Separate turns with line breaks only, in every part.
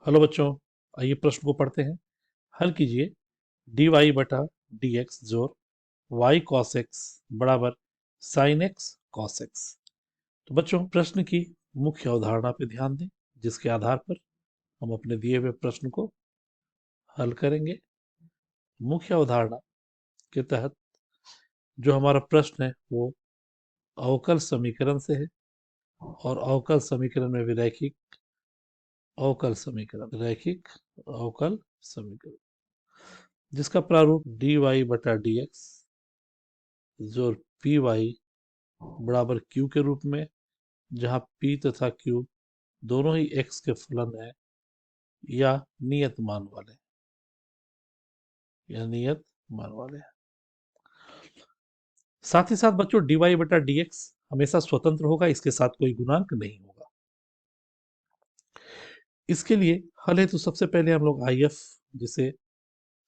Hello बच्चों, आइए प्रश्न को पढ़ते हैं। हल कीजिए। डी वाई बटा डी एक्स जोड़ वाई कॉस एक्स बराबर साइन एक्स कॉस एक्स। तो बच्चों, प्रश्न की मुख्य अवधारणा पे ध्यान दें, जिसके आधार पर हम अपने दिए हुए प्रश्न को हल करेंगे। मुख्य अवधारणा के तहत जो हमारा प्रश्न है वो अवकल समीकरण से है, और अवकल समीकरण में भी रैखिक अवकल समीकरण जिसका प्रारूप डी वाई बटा डी एक्स जो पी वाई बराबर क्यू के रूप में, जहां पी तथा क्यू दोनों ही एक्स के फलन है या नियत मान वाले हैं। साथ ही साथ बच्चों, डी वाई बटा डी एक्स हमेशा स्वतंत्र होगा, इसके साथ कोई गुणांक नहीं होगा। इसके लिए हल है तो सबसे पहले हम लोग आई एफ, जिसे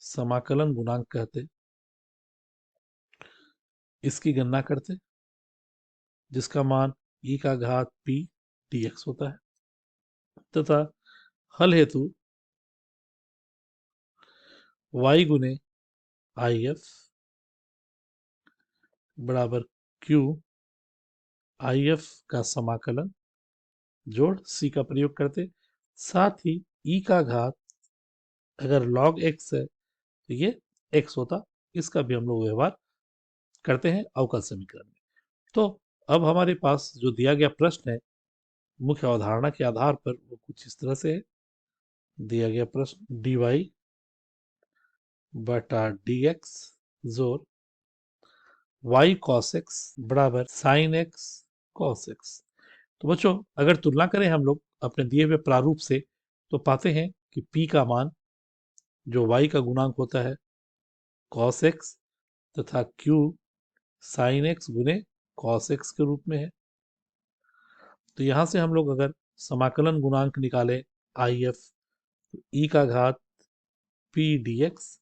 समाकलन गुणांक कहते, इसकी गणना करते, जिसका मान ई का घात पी डी एक्स होता है, तथा हल हेतु y गुने आई एफ बराबर क्यू आई एफ का समाकलन जोड़ c का प्रयोग करते। साथ ही e का घात अगर log x है तो ये x होता, इसका भी हम लोग व्यवहार करते हैं अवकल समीकरण में। तो अब हमारे पास जो दिया गया प्रश्न है, मुख्य अवधारणा के आधार पर वो कुछ इस तरह से है। दिया गया प्रश्न dy बटा dx जोड़ y cos x बराबर sin x cos x। तो बच्चों, अगर तुलना करें हम लोग अपने दिए हुए प्रारूप से, तो पाते हैं कि p का मान जो y का गुणांक होता है cos x तथा q sin x गुने cos x के रूप में है। तो यहां से हम लोग अगर समाकलन गुणांक निकालें आई एफ, तो e का घात p dx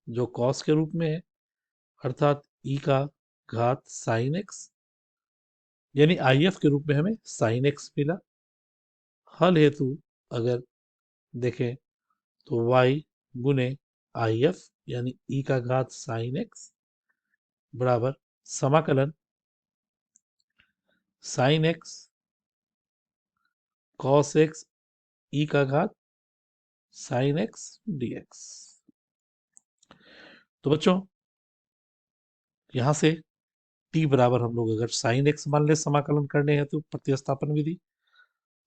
जो cos के रूप में है, अर्थात e का घात sin x, यानी आई एफ के रूप में हमें sin x मिला। हल हेतु अगर देखें तो y गुने आई एफ यानी e का घात sin x बराबर समाकलन sin x cos x e का घात sin x dx। तो बच्चों, यहां से t बराबर हम लोग अगर sin x मान ले समाकलन करने हैं तो प्रतिस्थापन विधि,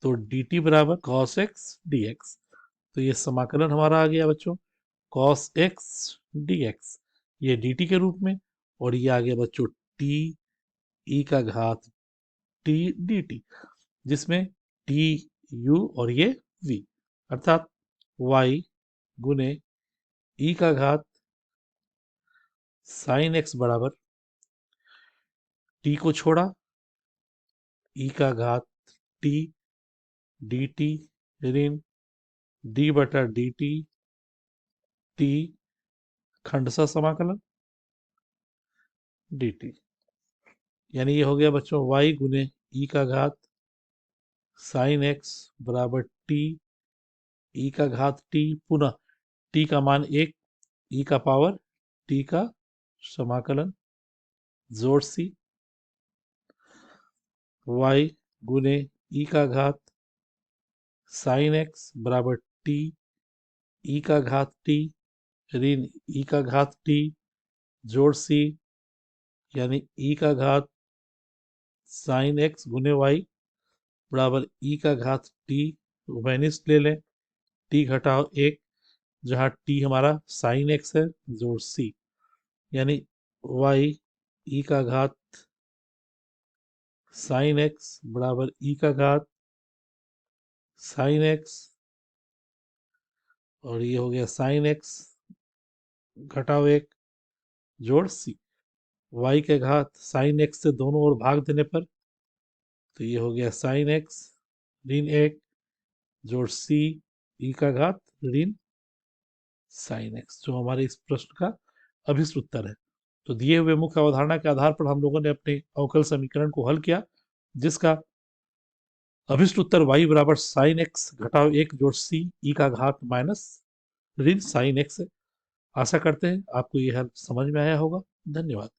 तो dt बराबर cos x dx। तो ये समाकलन हमारा आ गया बच्चों cos x dx, ये dt के रूप में, और ये आ गया बच्चों t e का घात t dt, जिसमें t u और ये v, अर्थात y गुने e का घात sin x बराबर t को छोड़ा e का घात t dt ऋण d बटा dt t खंडशः समाकलन dt, यानी ये हो गया बच्चों y गुने e का घात sin x बराबर t e का घात t, पुनः t का मान 1, e का पावर t का समाकलन जोड़ c, y गुने e का घात sin x बराबर t e का घात t ऋण e का घात t जोड़ c, यानी e का घात sin x गुने y बराबर e का घात t, वैनिस ले लें, t घटाओ 1, जहां t हमारा sin x है, जोड़ c, यानी y e का घात sin x बराबर e का घात sin x, और ये हो गया sin x घटाओ 1 जोड़ c, y के घात sin x से दोनों ओर भाग देने पर, तो ये हो गया sin x ऋण 1 जोड़ c e का घात ऋण sin x, जो हमारे इस प्रश्न का अभिष्ट उत्तर है। तो दिए हुए मुख्य अवधारणा के आधार पर हम लोगों ने अपने अवकल समीकरण को हल किया, जिसका अभिष्ट उत्तर y बराबर साइन एक्स घटाव 1 जोड़ c e का घात माइनस ऋण साइन एक्स है। आशा करते हैं आपको यह हल समझ में आया होगा। धन्यवाद।